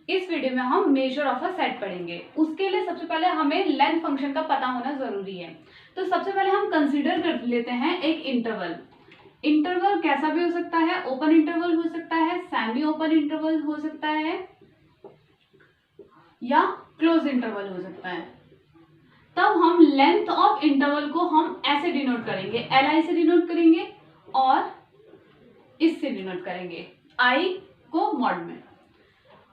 इस वीडियो में हम मेजर ऑफ अ सेट पढ़ेंगे। उसके लिए सबसे पहले हमें लेंथ फंक्शन का पता होना जरूरी है। तो सबसे पहले हम कंसीडर कर लेते हैं एक इंटरवल। इंटरवल कैसा भी हो सकता है, ओपन इंटरवल हो सकता है, सेमी ओपन इंटरवल हो सकता है या क्लोज इंटरवल हो सकता है। तब हम लेंथ ऑफ इंटरवल को हम ऐसे डिनोट करेंगे, एल से डिनोट करेंगे और इससे डिनोट करेंगे, आई को मॉड में।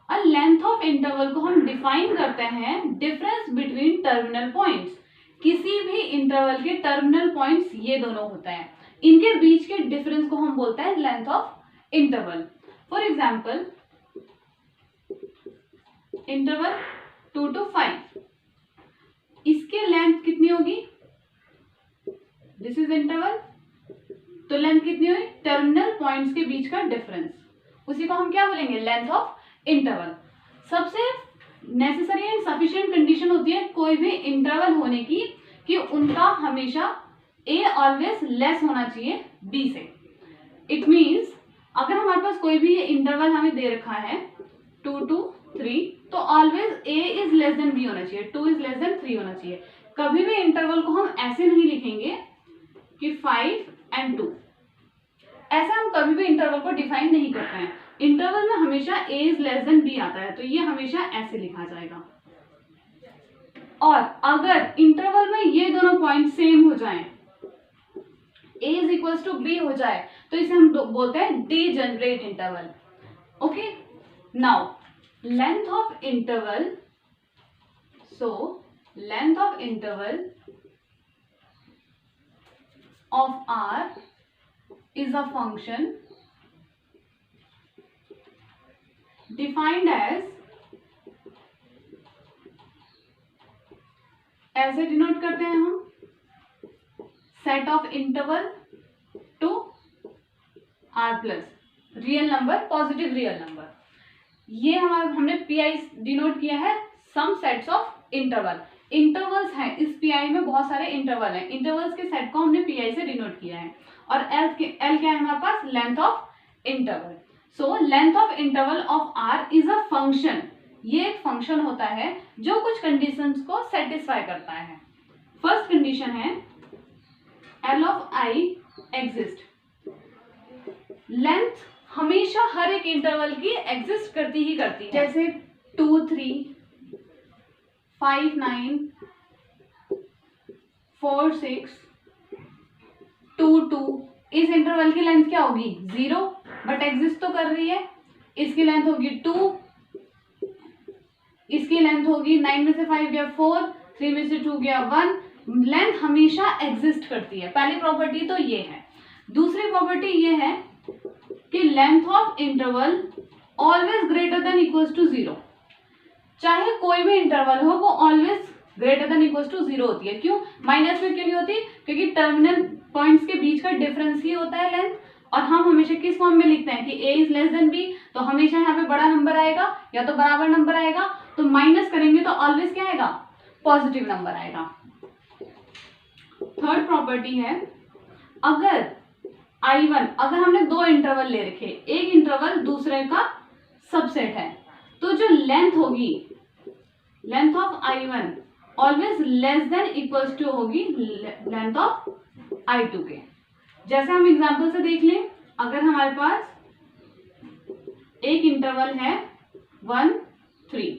और लेंथ ऑफ इंटरवल को हम डिफाइन करते हैं डिफरेंस बिटवीन टर्मिनल पॉइंट्स। किसी भी इंटरवल के टर्मिनल पॉइंट्स ये दोनों होते हैं, इनके बीच के डिफरेंस को हम बोलते हैं length of interval. For example interval 2 to 5, इसके लेंथ कितनी होगी, दिस इज इंटरवल, तो लेंथ कितनी हुई, टर्मिनल पॉइंट्स के बीच का डिफरेंस, उसी को हम क्या बोलेंगे, लेंथ ऑफ इंटरवल। सबसे नेसेसरी एंड सफिशिएंट कंडीशन होती है कोई भी इंटरवल होने की कि उनका हमेशा ए ऑलवेज लेस होना चाहिए बी से। इट मींस अगर हमारे पास कोई भी ये इंटरवल हमें दे रखा है 2 to 3, तो always A is less than B होना चाहिए, 2 इज लेस देन 3 होना चाहिए। कभी भी इंटरवल को हम ऐसे नहीं लिखेंगे कि 5 and 2, ऐसा हम कभी भी इंटरवल को डिफाइन नहीं करते हैं। इंटरवल में हमेशा a is less then b आता है, तो ये हमेशा ऐसे लिखा जाएगा। और अगर इंटरवल में ये दोनों पॉइंट सेम हो जाएं, a is equals to b हो जाए, तो इसे हम बोलते हैं degenerate interval. Okay, now length of interval, so length of interval of R is a function defined as, ऐसे डिनोट करते हैं हम, set of interval to R plus real number, positive real number. ये हमने पीआई डिनोट किया है some sets of interval. Intervals हैं, इस पीआई में बहुत सारे इंटरवल हैं, इंटरवल्स के सेट को हमने पीआई से डिनोट किया है। और एल क्या है हमारे पास, length of interval. So length of interval of R is a function, ये एक फंक्शन होता है जो कुछ कंडीशंस को सेटिस्फाई करता है। फर्स्ट कंडीशन है L of I exist, length हमेशा हर एक इंटरवल की एग्जिस्ट करती ही करती है। जैसे 2 3 5 9 4 6 2 2, इस इंटरवल की लेंथ क्या होगी, 0, बट एग्जिस्ट तो कर रही है। इसकी लेंथ होगी 2, इसकी लेंथ होगी 9 में से 5 गया 4, 3 में से 2 गया 1। लेंथ हमेशा एग्जिस्ट करती है, पहली प्रॉपर्टी तो ये है। दूसरी प्रॉपर्टी ये है कि length of interval always greater than equals to 0। चाहे कोई भी इंटरवल हो, वो always greater than equals to 0 होती है। क्यों, माइनस में क्यों नहीं होती, क्योंकि टर्मिनल पॉइंट्स के बीच का डिफरेंस ही होता है लेंथ। और हम हमेशा किस फॉर्म में लिखते हैं कि a is less then b, तो हमेशा यहाँ पे बड़ा नंबर आएगा या तो बराबर नंबर आएगा, तो माइनस करेंगे तो ऑलवेज क्या आएगा, पॉजिटिव नंबर आएगा। थर्ड प्रॉपर्टी है, अगर I1, अगर हमने दो इंटरवल ले रखे, एक इंटरवल दूसरे का सबसेट है, तो जो लेंथ होगी, length of I1 always less than equals to होगी लेंथ ऑफ I2 के। जैसे हम एग्जांपल से देख लें, अगर हमारे पास एक इंटरवल है 1 3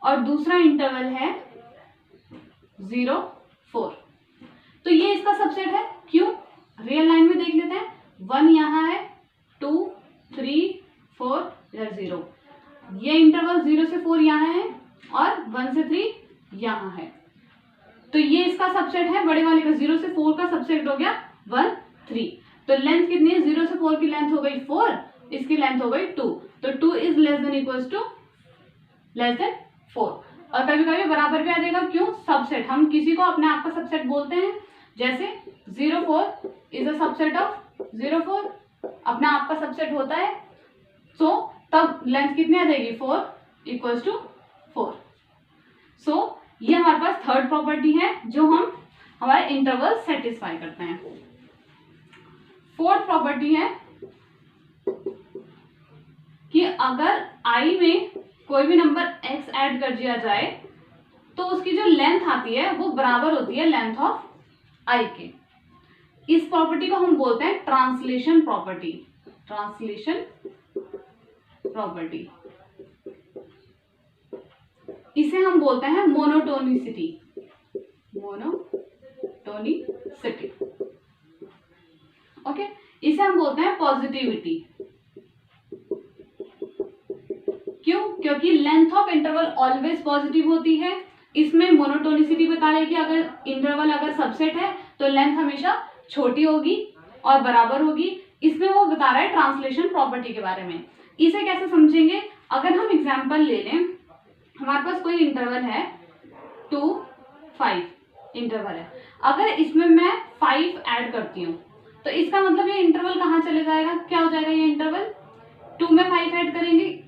और दूसरा इंटरवल है 0 4, तो ये इसका सबसेट है। क्यों, रियल लाइन में देख लेते हैं, 1 यहाँ है, 2 3 4 0, ये इंटरवल 0 से 4 यहाँ है और 1 से 3 यहाँ है, तो ये इसका सबसेट है बड़े वाले का। 0 से 4 का सबसेट हो गया 1 3, तो लेंथ कितनी है, 0 से 4 की लेंथ हो गई 4, इसकी लेंथ हो गई 2, तो 2 is less than equals to less than 4। और कभी कभी बराबर भी आ जाएगा, क्यों, सबसेट, हम किसी को अपने आप का सबसेट बोलते हैं। जैसे 0 4 इज अ सबसेट ऑफ 0 4, अपना आप का सबसेट होता है, सो तब लेंथ कितनी आ जाएगी, 4 इक्वल्स टू 4। सो ये हमारे पास थर्ड प्रॉपर्टी है जो हम हमारे इंटरवल सेटिस्फाई करते हैं। फोर्थ प्रॉपर्टी है कि अगर I में कोई भी नंबर x ऐड कर दिया जाए तो उसकी जो लेंथ आती है वो बराबर होती है लेंथ ऑफ i के। इस प्रॉपर्टी को हम बोलते हैं ट्रांसलेशन प्रॉपर्टी। ट्रांसलेशन प्रॉपर्टी, इसे हम बोलते हैं मोनोटोनिसिटी। Monotonicity, okay. इसे हम बोलते हैं पॉजिटिविटी। क्यों? क्योंकि length of interval always positive होती है। इसमें मोनोटोनिसिटी बता रही है कि अगर इंटरवल अगर सबसेट है तो लेंथ हमेशा छोटी होगी और बराबर होगी। इसमें वो बता रहा है ट्रांसलेशन प्रॉपर्टी के बारे में। इसे कैसे समझेंगे? अगर हम एग्जांपल ले लें, हमारे पास कोई इंटरवल है 2, 5 इंटरवल है। अगर इसमें मैं 5 ऐड करती हूँ तो इसका मतलब ये इंटरवल कहाँ चले जाएगा? क्या हो जाएगा ये इंटरवल? 2 में 5 ऐड करेंगे।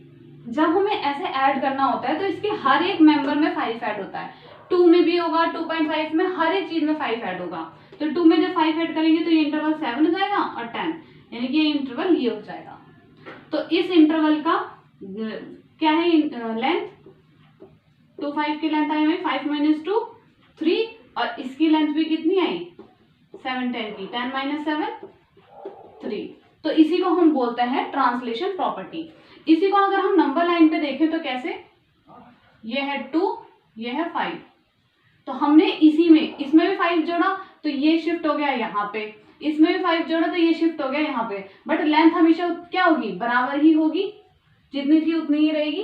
जब हमें ऐसे ऐड करना होता है तो इसके हर एक मेंबर में 5 ऐड होता है। 2 में भी होगा, 2.5 में, हर एक चीज में 5 ऐड होगा। तो 2 में जब 5 ऐड करेंगे तो ये इंटरवल 7 हो जाएगा और 10, यानी कि ये इंटरवल ये हो जाएगा। तो इस इंटरवल का क्या है लेंथ? 2, 5 की लेंथ आई हमें 5 - 2 3, और इसकी लेंथ भी कितनी आई? 7, 10 की 10 - 7 3। तो इसी को हम बोलते हैं ट्रांसलेशन प्रॉपर्टी। इसी को अगर हम नंबर लाइन पे देखें तो कैसे? ये है 2, ये है 5, तो हमने इसी में इसमें भी 5 जोड़ा तो ये शिफ्ट हो गया यहाँ पे, इसमें भी 5 जोड़ा तो ये शिफ्ट हो गया यहाँ पे। बट लेंथ हमेशा क्या होगी? बराबर ही होगी, जितनी थी उतनी ही रहेगी।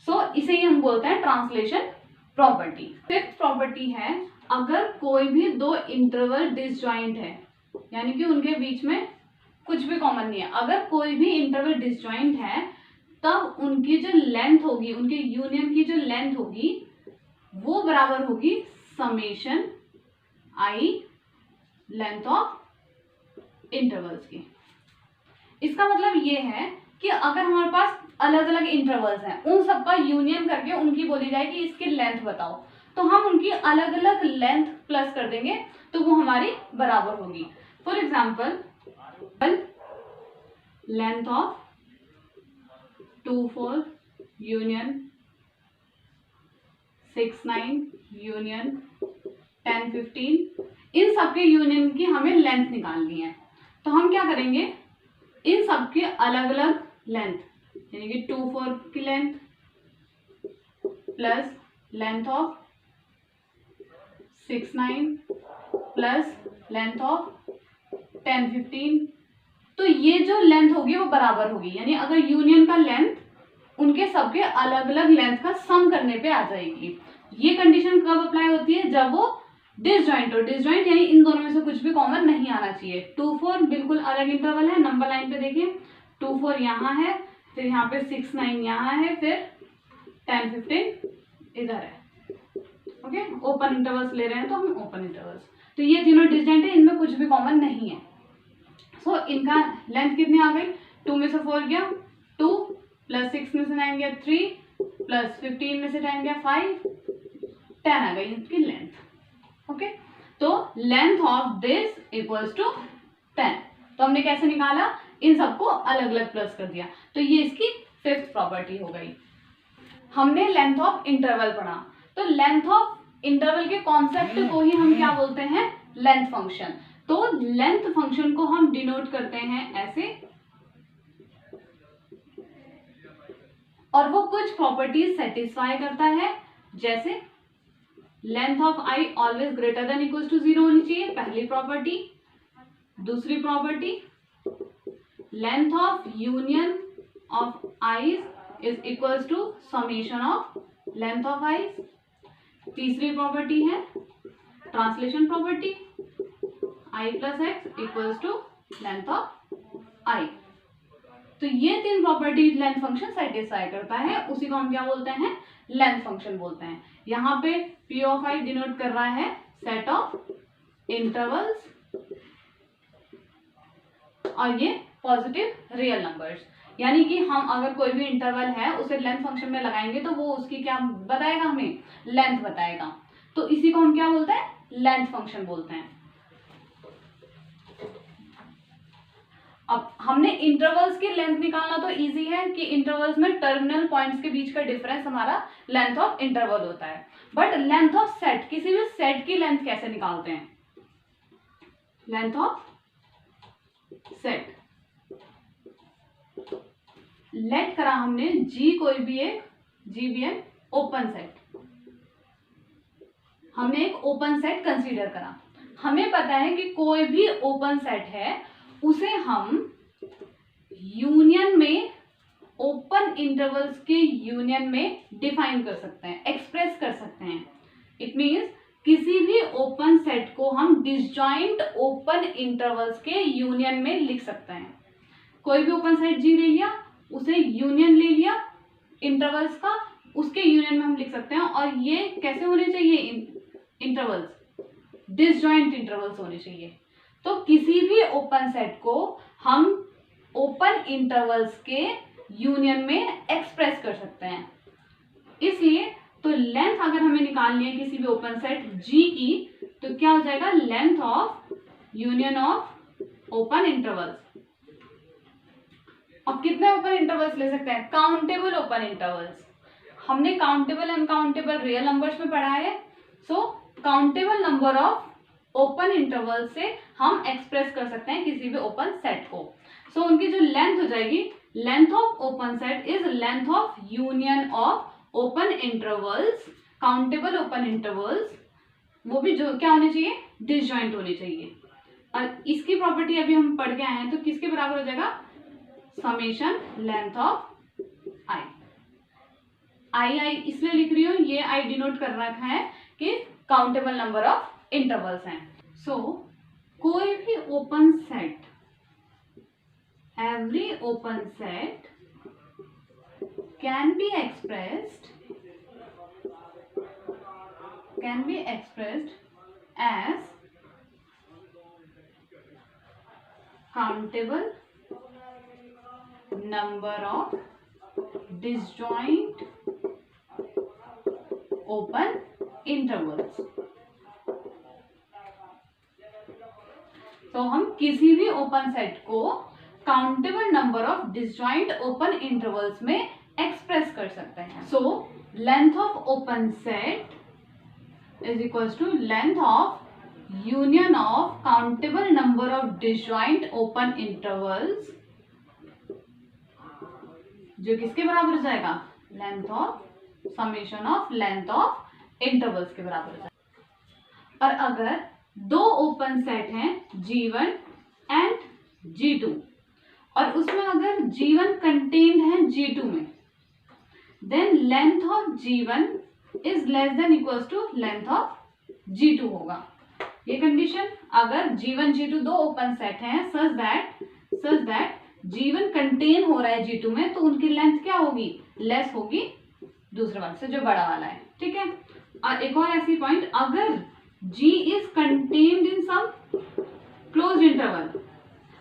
सो इसे ही हम बोलते हैं ट्रांसलेशन प्रॉपर्टी। फिफ्थ प्रॉपर्टी है, अगर कोई भी दो इंटरवल डिसजॉइंट है, यानी कि उनके बीच में कुछ भी कॉमन नहीं है, अगर कोई भी इंटरवल डिसजॉइंट है तब उनकी जो लेंथ होगी, उनके यूनियन की जो लेंथ होगी वो बराबर होगी summation i length of intervals की। इसका मतलब ये है कि अगर हमारे पास अलग अलग इंटरवल्स हैं, उन सबका यूनियन करके उनकी बोली जाए कि इसकी लेंथ बताओ, तो हम उनकी अलग अलग लेंथ प्लस कर देंगे तो वो हमारी बराबर होगी। For example, length of 2, 4 union 6, 9 union 10, 15, इन सबके यूनियन की हमें लेंथ निकालनी है। तो हम क्या करेंगे? इन सबके अलग अलग लेंथ, यानी कि 2, 4 की length plus length of 6, 9 plus length of 10, 15, तो ये जो लेंथ होगी वो बराबर होगी। यानी अगर यूनियन का लेंथ उनके सबके अलग अलग लेंथ का सम करने पे आ जाएगी। ये कंडीशन कब अप्लाई होती है? जब वो डिसजॉइंट हो। डिसजॉइंट यानी इन दोनों में से कुछ भी कॉमन नहीं आना चाहिए। 2, 4 बिल्कुल अलग इंटरवल है। नंबर लाइन पे देखिए, 2, 4 यहाँ है, फिर यहाँ पे 6, 9 यहाँ है, फिर 10, 15 इधर है। ओके, ओपन इंटरवल्स ले रहे हैं तो हम ओपन इंटरवल्स, तो ये तीनों डिसजॉइंट है, इनमें कुछ भी कॉमन नहीं है। सो इनका लेंथ कितनी आ गई? 2 में से 4 गया 2, प्लस 6 में से 9 गया 3, प्लस 15 में से 10 गया 5, 10 आ गई इनकी लेंथ। ओके, तो length of this equals to 10। तो हमने कैसे निकाला? इन सबको अलग अलग प्लस कर दिया। तो ये इसकी फिफ्थ प्रॉपर्टी हो गई। हमने लेंथ ऑफ इंटरवल पढ़ा, तो लेंथ ऑफ इंटरवल के कॉन्सेप्ट को ही हम क्या बोलते हैं? Length function. तो लेंथ फंक्शन को हम डिनोट करते हैं ऐसे, और वो कुछ प्रॉपर्टीज सेटिस्फाई करता है, जैसे length of i always greater than equals to 0 होनी चाहिए, पहली प्रॉपर्टी। दूसरी property, length of union of i's is equals to summation of length of i's। तीसरी प्रॉपर्टी है translation property, i plus X equals to length of i। तो ये तीन property length function satisfy करता है, उसी को हम क्या बोलते हैं? लेंथ फंक्शन बोलते हैं। यहाँ पे p ऑफ i डिनोट कर रहा है सेट ऑफ इंटरवल्स, और ये पॉजिटिव रियल नंबर्स। यानी कि हम अगर कोई भी इंटरवल है उसे लेंथ फंक्शन में लगाएंगे तो वो उसकी क्या बताएगा? हमें लेंथ बताएगा। तो इसी को हम क्या बोलते हैं? लेंथ फंक्शन बोलते हैं। अब हमने इंटरवल्स की लेंथ निकालना तो इजी है कि इंटरवल्स में टर्मिनल पॉइंट्स के बीच का डिफरेंस हमारा लेंथ ऑफ इंटरवल होता है, बट लेंथ ऑफ सेट, किसी भी सेट की लेंथ कैसे निकालते हैं? लेंथ ऑफ सेट लेट करा हमने जी कोई भी एक, जी भी एक ओपन सेट, हमने एक ओपन सेट कंसीडर करा। हमें पता है कि कोई भी ओपन सेट है उसे हम यूनियन में, ओपन इंटरवल्स के यूनियन में डिफाइन कर सकते हैं, एक्सप्रेस कर सकते हैं। इट मीन्स किसी भी ओपन सेट को हम डिसजॉइंट ओपन इंटरवल्स के यूनियन में लिख सकते हैं। कोई भी ओपन सेट जी ले लिया, उसे यूनियन ले लिया इंटरवल्स का, उसके यूनियन में हम लिख सकते हैं। और ये कैसे होने चाहिए? इंटरवल्स डिसजॉइंट इंटरवल्स होने चाहिए। तो किसी भी ओपन सेट को हम ओपन इंटरवल्स के यूनियन में एक्सप्रेस कर सकते हैं। इसलिए तो लेंथ अगर हमें निकालनी है किसी भी ओपन सेट G की, तो क्या हो जाएगा? Length of union of open intervals. अब कितने ओपन इंटरवल्स ले सकते हैं? Countable open intervals. हमने काउंटेबल अनकाउंटेबल रियल नंबर्स में पढ़ा है। So countable number of open interval से हम एक्सप्रेस कर सकते हैं किसी भी ओपन सेट को। सो उनकी जो लेंथ हो जाएगी, length of open set is length of union of open intervals, countable open intervals, वो भी जो क्या होने चाहिए? डिसजॉइंट होने चाहिए। और इसकी प्रॉपर्टी अभी हम पढ़ के आए हैं, तो किसके बराबर हो जाएगा? समेशन लेंथ ऑफ आई। आई इसलिए लिख रही हूँ, ये आई डिनोट कर रखा है कि काउंटेबल नंबर ऑफ इंटरवल्स हैं। सो कोई भी open set, every open set can be expressed as countable number of disjoint open intervals। तो हम किसी भी ओपन सेट को countable number of disjoint open intervals में एक्सप्रेस कर सकते हैं। So length of open set is equals to length of union of countable number of disjoint open intervals, जो किसके बराबर हो जाएगा? Length of summation of length of intervals के बराबर हो जाएगा। और अगर दो ओपन सेट हैं G1 एंड G2, और उसमें अगर G1 कंटेन्ड है G2 में, then length of G1 is less than equals to length of G2 होगा। ये कंडीशन, अगर G1 G2 दो ओपन सेट हैं सच दैट G1 कंटेन हो रहा है G2 में, तो उनकी लेंथ क्या होगी? लेस होगी दूसरे वाले से, जो बड़ा वाला है। ठीक है। और एक और ऐसी पॉइंट, अगर G is contained in some close interval,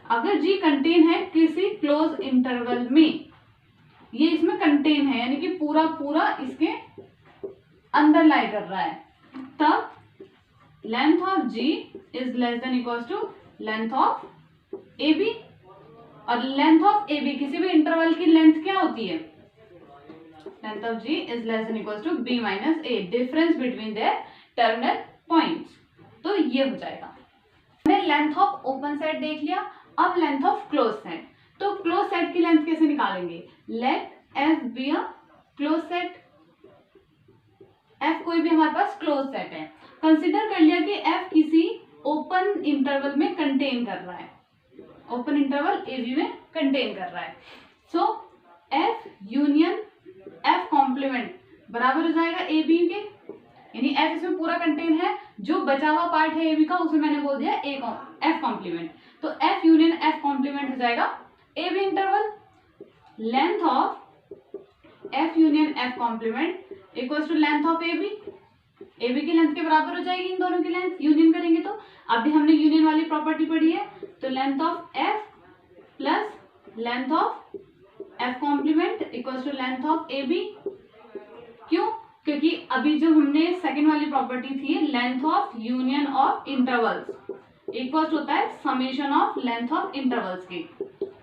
अगर G कंटेन है किसी क्लोज इंटरवल में, ये इसमें कंटेन है यानी कि पूरा इसके अंदर लाई कर रहा है, तब length of G is less than equals to length of AB। और लेंथ ऑफ AB, किसी भी इंटरवल की लेंथ क्या होती है? Length of G is less than equals to B minus A, difference between their terminal points. तो ये हो जाएगा। हमने लेंथ ऑफ ओपन सेट देख लिया। अब लेंथ ऑफ क्लोज सेट, तो क्लोज सेट की लेंथ कैसे निकालेंगे? Let F be a close set. F कोई भी हमारे पास क्लोज सेट है। कंसिडर कर लिया कि F किसी ओपन इंटरवल में कंटेन कर रहा है, ओपन इंटरवल AB में कंटेन कर रहा है। सो F यूनियन F कॉम्प्लीमेंट बराबर हो जाएगा AB के, यानी F इसमें पूरा कंटेन है, जो बचा हुआ पार्ट है AB का उसे मैंने बोल दिया F कॉम्प्लीमेंट। तो F यूनियन F कॉम्प्लीमेंट हो जाएगा AB interval. Length of F union F complement equals to length of AB। AB की लेंथ के बराबर हो जाएगी इन दोनों की लेंथ, यूनियन करेंगे तो। अभी हमने यूनियन वाली प्रॉपर्टी पढ़ी है, तो length of F plus length of F complement equals to length of AB। क्यों? क्योंकि अभी जो हमने सेकंड वाली प्रॉपर्टी थी, length of union of intervals equals होता है summation of length of intervals की।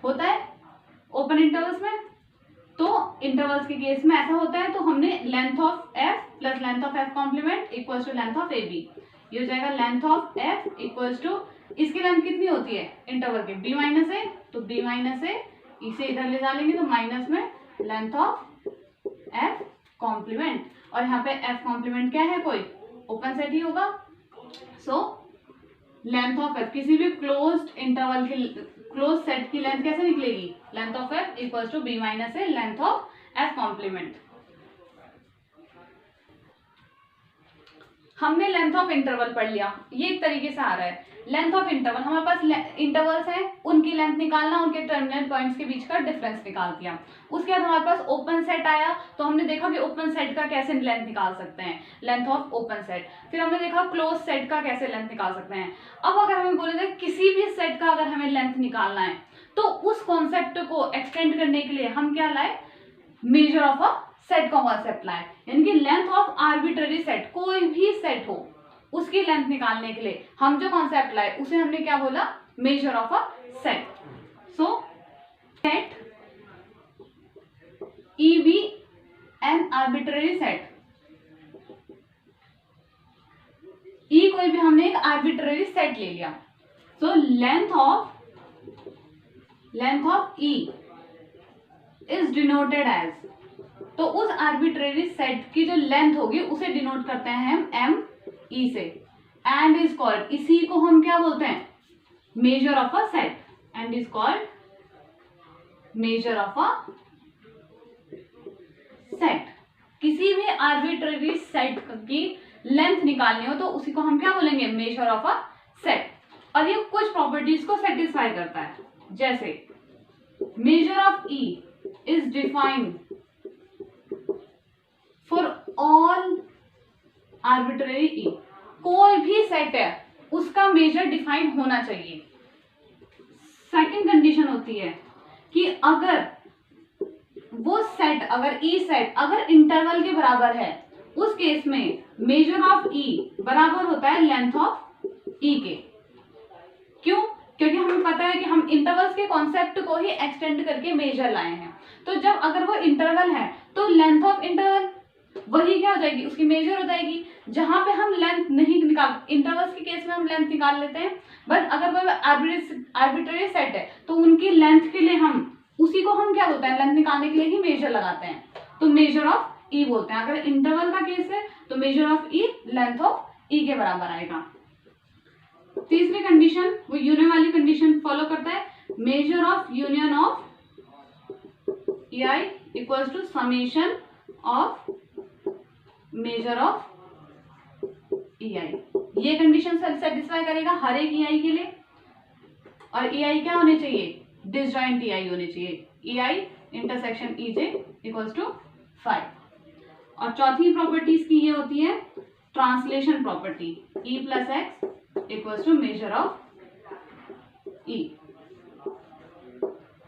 होता है ओपन इंटरवल्स में। तो इंटरवल्स के केस में ऐसा होता है, तो हमने length of F plus length of F complement equals to length of A B, ये हो जाएगा length of F equals to, इसकी लेंथ कितनी होती है इंटरवल के, बी माइनस ए, तो बी माइनस ए, इसे इधर ले डालेंगे तो माइनस में लेंथ ऑफ एफ कॉम्प्लीमेंट, और यहाँ पे एफ कॉम्प्लीमेंट क्या है, कोई ओपन सेट ही होगा। सो लेंथ ऑफ एफ, किसी भी क्लोज्ड इंटरवल की क्लोज सेट की लेंथ कैसे निकलेगी, length of F equals to B minus A length of F complement. हमने लेंथ ऑफ इंटरवल पढ़ लिया, ये एक तरीके से आ रहा है। लेंथ ऑफ इंटरवल, हमारे पास इंटरवल्स हैं, उनकी लेंथ निकालना, उनके टर्मिनल पॉइंट्स के बीच का डिफरेंस निकाल दिया। उसके बाद हमारे पास ओपन सेट आया, तो हमने देखा कि ओपन सेट का कैसे लेंथ निकाल सकते हैं, लेंथ ऑफ ओपन सेट। फिर हमने देखा क्लोज सेट का कैसे लेंथ निकाल सकते हैं। अब अगर हमें बोले जाए किसी भी सेट का अगर हमें लेंथ निकालना है, तो उस कॉन्सेप्ट को एक्सटेंड करने के लिए हम क्या लाए, मेजर ऑफ अ सेट का कॉन्सेप्ट लाए, यानी कि लेंथ ऑफ आर्बिट्ररी सेट, कोई भी सेट हो उसकी लेंथ निकालने के लिए हम जो कॉन्सेप्ट लाए उसे हमने क्या बोला, measure of a set. So set E be an arbitrary set, E कोई भी हमने एक आर्बिट्ररी सेट ले लिया। So length of E is denoted as, तो उस आर्बिट्ररी सेट की जो लेंथ होगी उसे डिनोट करते हैं हम एम ई से, एंड इज कॉल्ड, इसी को हम क्या बोलते हैं, major of a set, and is called major of a set. किसी भी आर्बिट्ररी सेट की लेंथ निकालनी हो तो उसी को हम क्या बोलेंगे, मेजर ऑफ अ सेट। और ये कुछ प्रॉपर्टीज को सेटिस्फाई करता है, जैसे measure of E is defined for all arbitrary E, कोई भी सेट है उसका मेजर डिफाइन होना चाहिए। सेकंड कंडीशन होती है कि अगर वो सेट, अगर ई सेट अगर इंटरवल के बराबर है, उस केस में मेजर ऑफ ई बराबर होता है लेंथ ऑफ ई के। क्यों, क्योंकि हमें पता है कि हम इंटरवल्स के कॉन्सेप्ट को ही एक्सटेंड करके मेजर लाए हैं। तो जब अगर वो इंटरवल है तो लेंथ ऑफ इंटरवल वही क्या हो जाएगी, उसकी मेजर हो जाएगी। जहां पे हम लेंथ नहीं निकाल, इंटरवल्स के केस में हम लेंथ निकाल लेते हैं, बट अगर वो आर्बिट्ररी सेट है तो उनकी लेंथ के लिए हम उसी को हम क्या बोलते हैं, लेंथ निकालने के लिए ही मेजर लगाते हैं, तो मेजर ऑफ ई बोलते हैं। अगर इंटरवल का केस है तो measure of E length of E के बराबर आएगा। तीसरी कंडीशन वो यूनियन वाली कंडीशन फॉलो करता है, measure of union of E I equals to summation of measure of E I. ये कंडीशन सेटिस्फाई करेगा हर एक ई आई के लिए, और ई आई क्या होने चाहिए, डिसजॉइंट ई आई होने चाहिए, E I intersection E J equals to 5। और चौथी प्रॉपर्टीज की ये होती है translation property, E plus X equals to measure of E.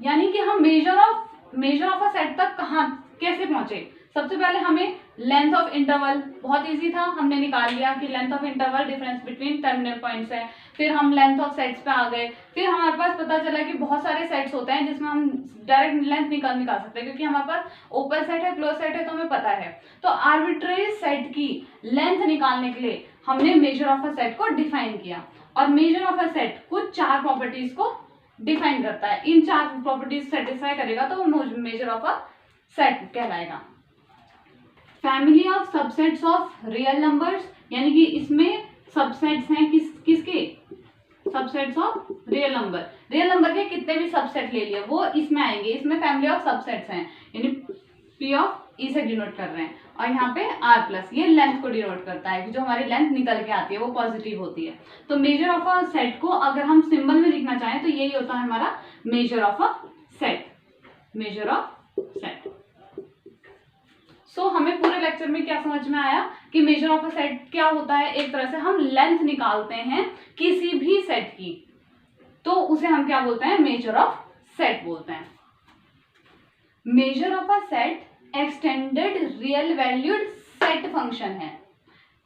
यानी कि हम मेजर ऑफ अ सेट तक कहाँ कैसे पहुंचे। सबसे पहले हमें लेंथ ऑफ इंटरवल, बहुत इजी था, हमने निकाल लिया कि length of interval difference between terminal points है। फिर हम लेंथ ऑफ सेट्स पे आ गए, फिर हमारे पास पता चला कि बहुत सारे सेट्स होते हैं जिसमें हम डायरेक्ट लेंथ निकाल सकते हैं, क्योंकि हमारे पास ओपन सेट है, क्लोज सेट है, तो हमें पता है। तो आर्बिट्ररी सेट की लेंथ निकालने के लिए हमने मेजर ऑफ अ सेट को डिफाइन किया, और मेजर ऑफ अ सेट कुछ 4 प्रॉपर्टीज को डिफाइन करता है। इन 4 प्रॉपर्टीज सेटिस्फाई करेगा तो वो मेजर ऑफ अ सेट कहलाएगा। Family of subsets of real numbers, यानी कि इसमें सबसेट्स हैं किसके, subsets of real number. Real number के कितने भी सबसेट ले लिए वो इसमें आएंगे, इसमें फैमिली ऑफ सबसेट्स हैं, यानी पी ऑफ ई से डिनोट कर रहे हैं, और यहाँ पे आर प्लस ये लेंथ को डिनोट करता है, जो हमारी लेंथ निकल के आती है वो पॉजिटिव होती है। तो मेजर ऑफ अ सेट को अगर हम सिंबल में लिखना चाहें तो यही होता है हमारा measure of a set, measure of set. So हमें पूरे लेक्चर में क्या समझ में आया कि मेजर ऑफ अ सेट क्या होता है। एक तरह से हम लेंथ निकालते हैं किसी भी सेट की, तो उसे हम क्या बोलते हैं, मेजर ऑफ सेट बोलते हैं। Major of a set extended real valued set function है,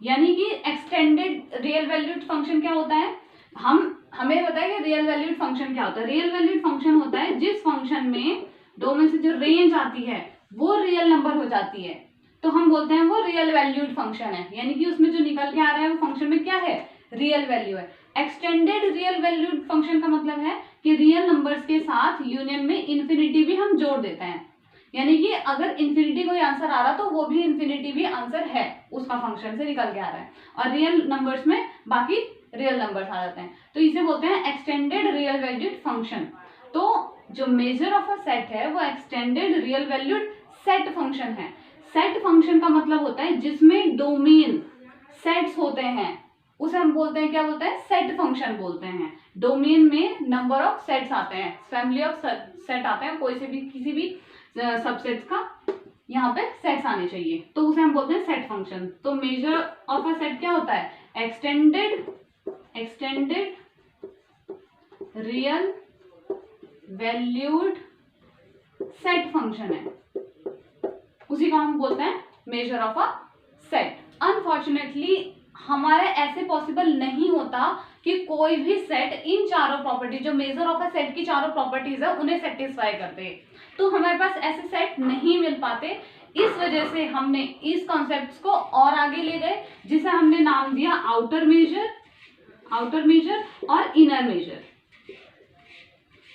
यानी कि एक्सटेंडेड रियल वैल्यूड फंक्शन क्या होता है, हम हमें बताया कि रियल वैल्यूड फंक्शन क्या होता है। रियल वैल्यूड फंक्शन होता है जिस फंक्शन में दो में से जो रेंज आती है वो रियल नंबर हो जाती है, तो हम बोलते हैं वो रियल वैल्यूड फंक्शन है, यानी कि उसमें जो निकल के आ रहा है वो फंक्शन में क्या है, रियल वैल्यू है। एक्सटेंडेड रियल वैल्यूड फंक्शन का मतलब है कि रियल नंबर्स के साथ यूनियन में इन्फिनिटी भी हम जोड़ देते हैं, यानी कि अगर इन्फिनिटी कोई आंसर आ रहा तो वो भी इन्फिनिटी भी आंसर है, उसका फंक्शन से निकल के आ रहा है, और रियल नंबर्स में बाकी रियल नंबर्स आ जाते हैं, तो इसे बोलते हैं एक्सटेंडेड रियल वैल्यूड फंक्शन। तो जो मेजर ऑफ अ सेट है वो extended real valued set function है। सेट फंक्शन का मतलब होता है जिसमें डोमेन सेट्स होते हैं, उसे हम बोलते हैं, क्या बोलते हैं, सेट फंक्शन बोलते हैं। डोमेन में नंबर ऑफ सेट्स आते हैं, फैमिली ऑफ सेट आते हैं, कोई से भी किसी भी सबसेट्स का यहाँ पे सेट्स आने चाहिए, तो उसे हम बोलते हैं सेट फंक्शन। तो मेजर ऑफ अ सेट क्या होता है, extended real valued set function है, उसी को हम बोलते हैं major of a set. Unfortunately हमारे ऐसे पॉसिबल नहीं होता कि कोई भी सेट इन चारों प्रॉपर्टी, जो मेजर ऑफ अ सेट की चारों प्रॉपर्टीज है, उन्हें सेटिस्फाई करते, तो हमारे पास ऐसे सेट नहीं मिल पाते। इस वजह से हमने इस कॉन्सेप्ट को और आगे ले गए, जिसे हमने नाम दिया आउटर मेजर और इनर मेजर।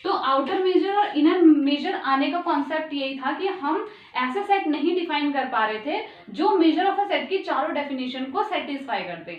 तो आउटर मेजर और इनर मेजर आने का कॉन्सेप्ट यही था कि हम ऐसे सेट नहीं डिफाइन कर पा रहे थे जो मेजर ऑफ अ सेट की चारों डेफिनेशन को सेटिस्फाई करते।